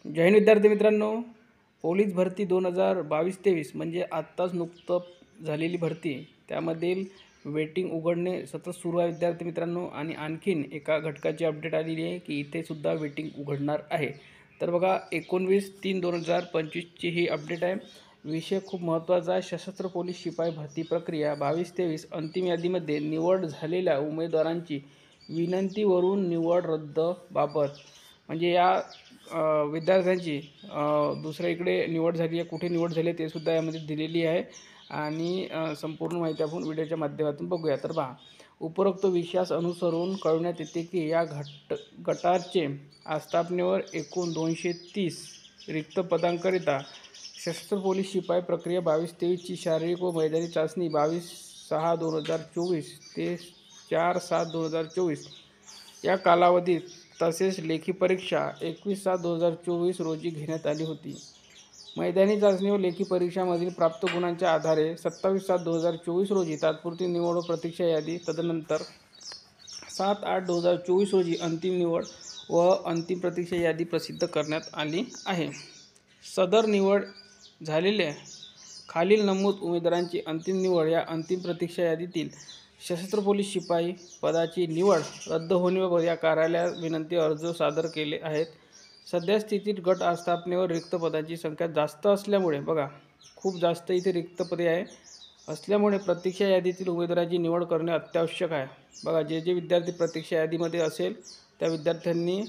जय हिंद विद्यार्थी मित्रांनो, पोलीस भरती 2022-23 म्हणजे आत्ताच नुकतं झालेली भरती, त्यामधील वेटिंग उघडणे सतत सुरू आहे विद्यार्थी मित्रांनो. आणि आणखीन एका घटकाची अपडेट आलेली आहे की इथे सुद्धा वेटिंग उघडणार आहे. तर बघा 19/3/2025ची ही अपडेट आहे. विषय खूप महत्त्वाचा आहे. सशस्त्र पोलीस शिपाई भरती प्रक्रिया 22-23 अंतिम यादीमध्ये निवड झालेल्या उमेदवारांची विनंतीवरून निवड रद्द बाबत, म्हणजे या विद्यार्थ्यांची दुसऱ्या इकडे निवड झाली आहे, कुठे निवड झाली आहे ते सुद्धा यामध्ये दिलेली आहे. आणि संपूर्ण माहिती आपण व्हिडिओच्या माध्यमातून बघूया. तर पहा, उपरोक्त विषयास अनुसरून कळवण्यात येते की या गटाचे आस्थापनेवर एकूण 230 रिक्त पदांकरिता सशस्त्र पोलीस शिपाई प्रक्रिया 22-23ची शारीरिक व मैदानी चाचणी 22/6/2024 ते 4/7/2024 या कालावधीत तसेच लेखी परीक्षा 21/7/2024 रोजी घेण्यात आली होती. मैदानी चाचणी व लेखी परीक्षामधील प्राप्त गुणांच्या आधारे 27/7/2024 रोजी तात्पुरती निवड व प्रतीक्षा यादी, तदनंतर 7/8/2024 रोजी अंतिम निवड व अंतिम प्रतीक्षा यादी प्रसिद्ध करण्यात आली आहे. सदर निवड झालेल्या खालील नमूद उमेदवारांची अंतिम निवड या अंतिम प्रतीक्षा यादीतील सशस्त्र पोलीस शिपाई पदाची निवड रद्द होण्याबाबत या कार्यालयात विनंती अर्ज सादर केले आहेत. सध्या स्थितीत गट आस्थापनेवर रिक्त पदांची संख्या जास्त असल्यामुळे, बघा खूप जास्त इथे रिक्त पदे आहे असल्यामुळे प्रतीक्षा यादीतील उमेदवाराची निवड करणे अत्यावश्यक आहे. बघा, जे विद्यार्थी प्रतीक्षा यादीमध्ये असेल त्या विद्यार्थ्यांनी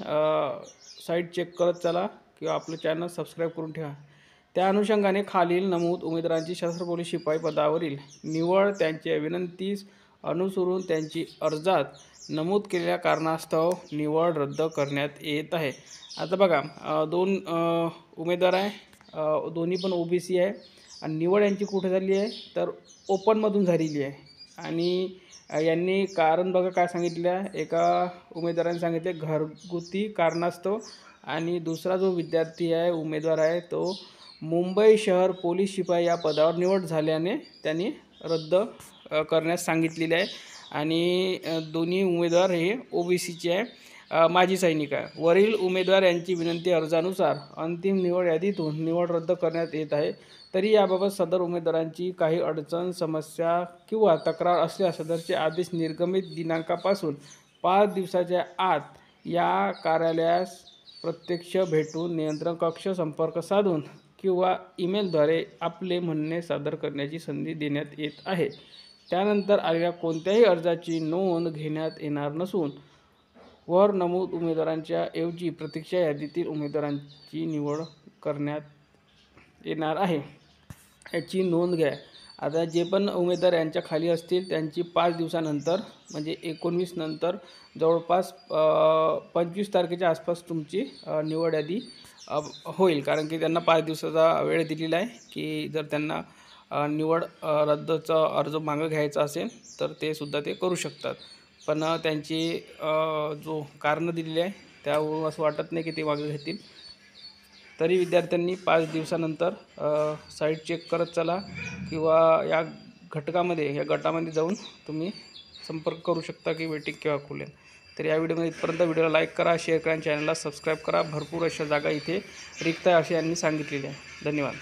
साईट चेक करत चला किंवा आपलं चॅनल सबस्क्राईब करून ठेवा. त्या अनुषंगाने खालील नमूद उमेदवारांची सशस्त्र पोलीस शिपाई पदावरील निवड त्यांच्या विनंतीस अनुसरून त्यांची अर्जात नमूद केलेल्या कारणास्तव निवड रद्द करण्यात येत आहे. आता बघा, दोन उमेदवार आहे, दोन्ही पण OBC आहे आणि निवड यांची कुठे झाली आहे तर ओपनमधून झालेली आहे. आणि यांनी कारण बघा काय सांगितलं आहे. एका उमेदवाराने सांगितले घरगुती कारणास्तव, आणि दुसरा जो विद्यार्थी आहे उमेदवार आहे तो मुंबई शहर पोलीस शिपाई या पदावर निवड झाल्याने त्यांनी रद्द करण्यास सांगितलेले आहे. आणि दोन्ही उमेदवार हे OBCचे आहे, माजी सैनिक आहे. वरील उमेदवार यांची विनंती अर्जानुसार अंतिम निवड यादीतून निवड रद्द करण्यात येत आहे. तरी याबाबत सदर उमेदवारांची काही अडचण, समस्या किंवा तक्रार असल्यास सदरचे आदेश निर्गमित दिनांकापासून 5 दिवसाच्या आत या कार्यालयास प्रत्यक्ष भेटून नियंत्रण कक्ष संपर्क साधून किंवा ईमेलद्वारे आपले म्हणणे सादर करण्याची संधी देण्यात येत आहे. त्यानंतर आलेल्या कोणत्याही अर्जाची नोंद घेण्यात येणार नसून वर नमूद उमेदवारांच्या ऐवजी प्रतीक्षा यादीतील उमेदवारांची निवड करण्यात येणार आहे, याची नोंद घ्या. आता जे पण उमेदवार यांच्या खाली असतील त्यांची 5 दिवसानंतर म्हणजे 19 नंतर जवळपास 25 तारखेच्या आसपास तुमची निवड यादी होईल. कारण की त्यांना 5 दिवसाचा वेळ दिलेला आहे की जर त्यांना निवड रद्दचा अर्ज मागं घ्यायचा असेल तर ते सुद्धा ते करू शकतात. पण त्यांची जो कारणं दिलेली आहे त्यावरून असं वाटत नाही की ते मागं घेतील. तरी विद्यार्थ्यांनी 5 दिवसानंतर साईट चेक करत चला किंवा या गटामध्ये जाऊन तुम्ही संपर्क करू शकता की वेटिंग केव्हा खुलेल. तर या व्हिडिओमध्ये इथपर्यंत. व्हिडिओला लाईक करा, शेअर करा, चॅनलला सबस्क्राईब करा. भरपूर अशा जागा इथे रिक्त आहे असे यांनी सांगितलेले आहे. धन्यवाद.